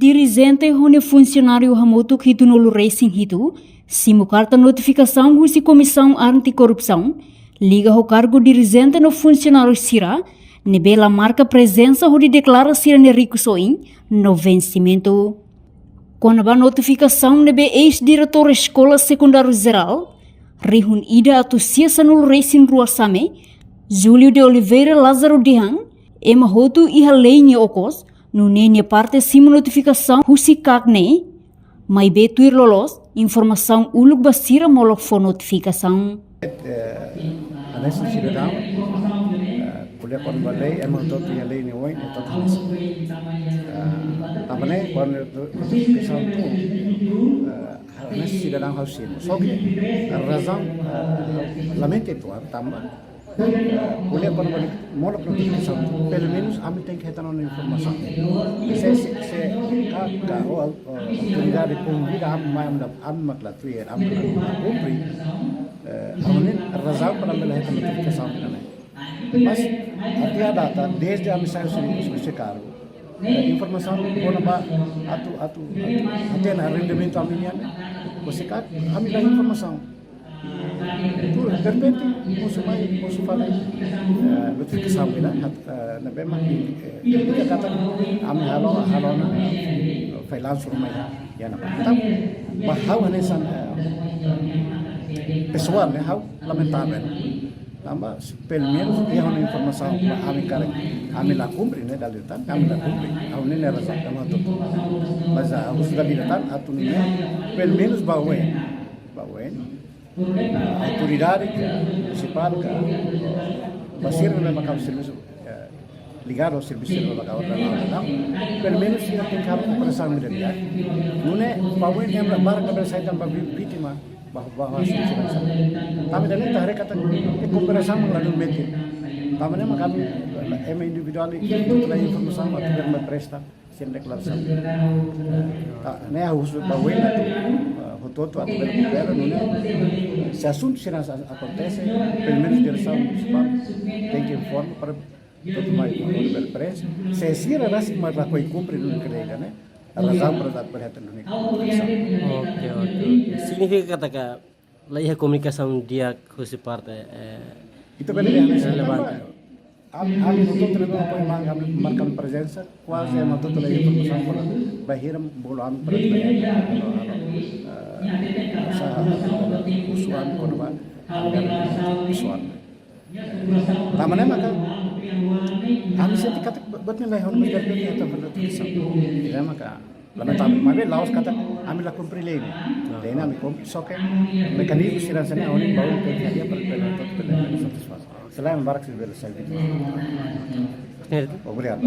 Dirigente hone funcionário hamoto hitu no Racing hitu, simu carta notificação husi comissão anticorrupção, liga o cargo dirigente no funcionário Sira, nebela marca presença onde declara Sira Nerico Soin no vencimento. Quando a notificação nebe ex-diretor escola secundária geral, Rihun Ida atu siasa no Racing Rua Same, Júlio de Oliveira Lázaro Dehan, Emma Hotu e Helene Okos, no nene parte sim notificação husi kagne, mai betuir lolos, informação uluk basira molok for notificação. Nessa cidadão, kuliah kon balai emang tot yang lain ni woi tot hanis. Apa ni kon kesan tu nessa cidadão hausin. Soke razão lamente tu tambah. Kuliah kon balai molok notificação. Pelo menos kami tem que retornar informação. Se kau autoridade convida am makla tu am cumprir. Amunin razão para melihat notificação ni. Mas até a data, desde a missão de cargo, informação quando até na rendimento a minha, você quer a minha informação. De repente, você fala notificação bila, na bema, dia kata, kami halo na freelance rumah ya na. Tapi bahau hanesan pessoal, né? How lamentável. Tambah pelo menos ia uma informação para kami la cumprir, né? Dalitan kami la cumprir. Kau ni nera sa kami tu. Mas aku sudah dilihat atau ni pelo menos bawen autoridade municipal ka basir na makam serviço ligado ao serviço da Bacau, pelo menos ia ter cargo para sa militar. Nune bawen yang barang kabel saya tambah vítima bahwa solusi kami dalam tarik kata komparasi mengenai media. Kami nama kami individual itu informasi atau yang berpresta sem declaração. Né harus bawen itu hoto atau berbicara nune se assunto será acontece pelo menos direção municipal tem que informar para todo mais berpresta. Se sira nasi mas lá coi cumprir nune kerja né. Razão para dar perhatian nune. Oke. Significa kata laiha komunikasi dia khusus partai itu benar yang relevan. Kami untuk terima poin markan presença quase é untuk terima informação para bahir bulan usuan korban usuan. Tamane maka kami sendiri kata betulnya lahon berkata atau berkata ya maka lamentável, mas laos kata kami lakukan prilene, lain kami soke mekanisme sirasanya awalnya baru kerja para satisfaksi. Selain barak sih bersama itu. Obrigado.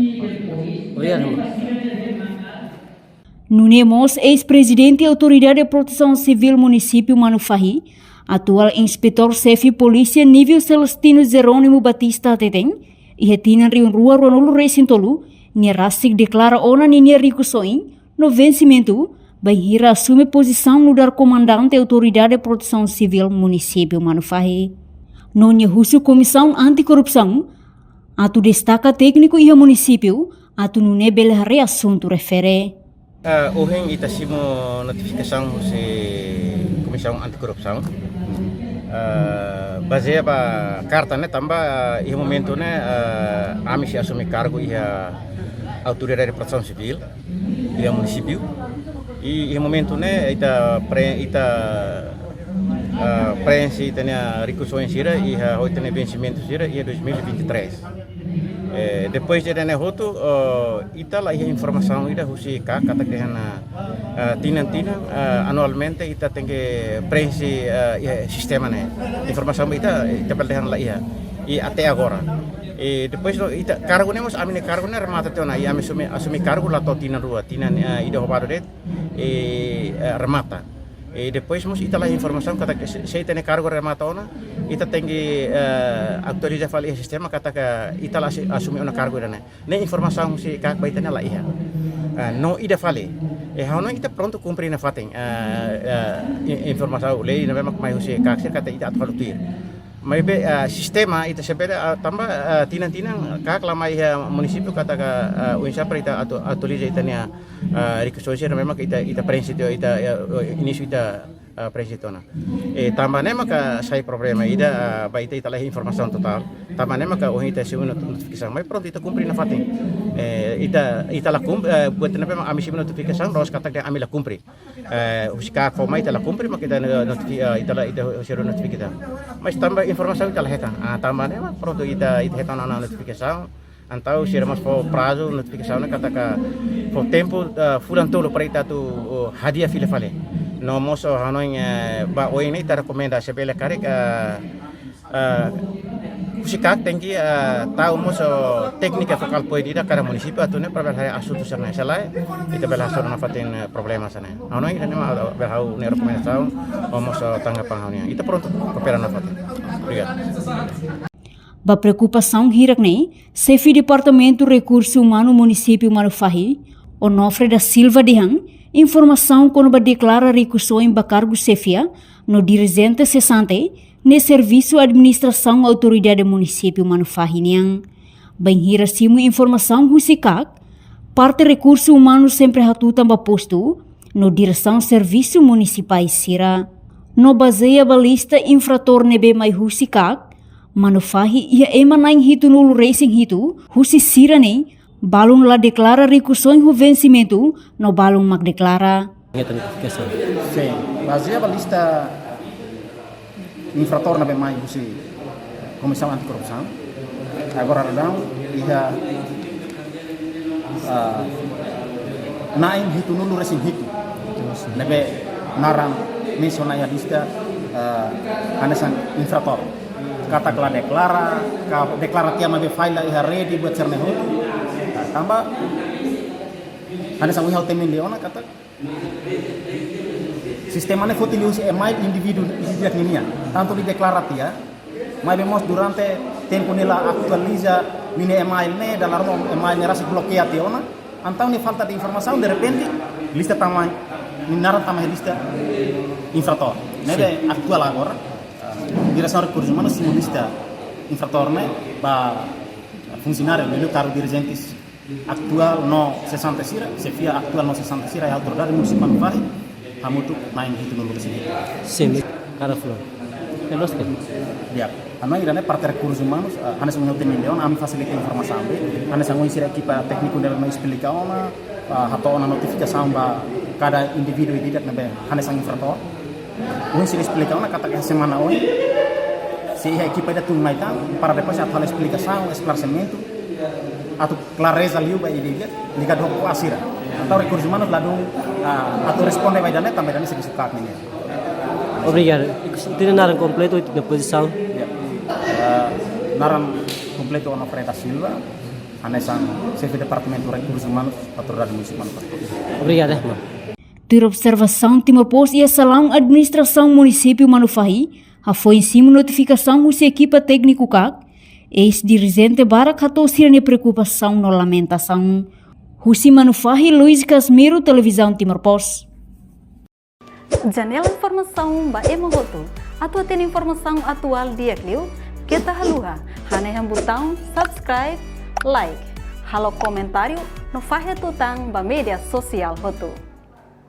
Nunemos, ex-presidente da Autoridade de Proteção Civil Município Manufahi, atual inspetor-chefe Polícia nível Celestino Jerônimo Batista Teteng, e retinan Rio Rua Ronolo Recintolu, Nierasik declara ona Ninia Rico Soin, no vencimento, Bahira assume posição no dar comandante da Autoridade de Proteção Civil Município Manufahi. No Nyehusu Comissão Anticorrupção, atu destaca técnico e município, atu nune belhare assunto refere. Oheng ita simo notificação se Comissão Anticorrupção. Baseia ba carta né tambah e momento né ami se assume cargo e Autoridade de Proteção Civil e município. E momento né ita prensi tenia recursos sira e hoje tem vencimento sira e 2023. Depois de né hoto ita lá informação ida husi kata kehana tinan anualmente ita tem que prensi sistema né informação ita perdehan lá e até agora. E depois ita cargo nemos amine cargo na remata tona e assume cargo lá tinan rua tinan ida roubado det e remata. E depois ita lá informação kata se tem cargo remata ona ita tem que autorizar fali sistema kata ita lá assume ona cargo dana ne informação se kak baitana lá no ida fali e hauna ita pronto cumprir na fatem informação lei na memang mai se kak kata ita atfalutir mai be sistema ita sepeda tambah tinan kak lamai município kata ka uinsa para ita atualiza itania requisições memang ita prinsip ita início ita prinsipnya. Tambahnya maka saya problema ida ba ita lah informasi total. Tambahnya maka ita siapa notifikasi, mas pronto ita cumprir na fatin. Ita lah buat memang ami siapa notifikasi, ros kata dia ami lah cumprir. Usika forma ita lah cumprir maka ita siapa notifikasi. Mas tambah informasi ita lah heta. Tambahnya maka pronto ita heta na notifikasi. Antau sira mas po prazo notificação kata ka po tempo fulan tolo para ita tu hadiah file fale no moso hanoi ba oi ni ta recomenda sebele karek kusikak tengki tau moso teknika fokal poedida kada munisipio atune para hari asutu sana salai ita bela soro na fatin problema sana hanoi ina ma berhau ne rekomendasau moso tanggapan haunia ita pronto kopera na fatin obrigado. Ba preocupação hirakne, Sefi Departamento Recurso Humano Município Manufahi, Onofre da Silva Dihang, informação quando ba declara recurso em bacargo Sefia, no dirigente cessante, ne Serviço Administração Autoridade Município Manufahi niang. Bem hirasimu informação husikak, parte recurso humano sempre hatuta ba posto, no direção Serviço Municipais Sira. No baseia ba lista infrator nebe mai husikak, Manufahi ia emanaing hitu nulu racing hitu, husi sira ne, balong la deklara recursões o vencimento, no balong magdeklara. Sim, baseia a lista infrator na bemai husi Comissão Anticorrupção. Agora não ia naing hitu nulu racing hitu. Nebe naram mencionai a lista anesan infrator. Katakanlah deklara tiama be file iha ready buat cerne hotu. Tambah ada sangu hal temen leona kata sistemane foto lius mai individu individu ninia tanto di deklarati ya mai bemos durante tempo nela actualiza mine email ne dalam email ne rasa bloqueati ona antau ni falta de informação de repente lista tamanho minara tamanho lista infrator nebe actual agora direção recursos humanos simulista infrator ne ba funcionário do cargo dirigentes actual no 60 sira Sefia actual no 60 sira ya autoridade municipal Manufahi hamutu main hitu nulu sini Sim, cara flor. Pelos que. ya ana irane parte recursos humanos ana sangu temen leon am facilita informasi ambe ana sangu insira equipa técnico dela me explica ona hato ona notificação ba cada indivíduo tidak nabe ana sangu infrator un se explica ona kata semana hoje se a equipa da turma então para depois a fala explicação esclarecimento atau clareza liu ba ideia liga do asira atau recursos humanos lá do atau responde vai dane também dane se suka ni Obrigado. Tiene nada completo na posição. naran completo ona Freda Silva anesan chefe departamento recursos humanos autoridade municipal. Obrigado, irmão. Ter observação Timor-Poste e a Salão Administração Município Manufahi, a foi em cima notificação se equipa técnico CAC, ex-dirigente Barak hatou sirene preocupação no lamentação. Husi Manufahi, Luiz Casmiro, Televisão Timor-Poste. Janela informação ba emohoto. Atua tem informação atual dia kliu, kita haluha. Hane botão subscribe, like, halo comentário no fahe tutang ba media sosial hoto.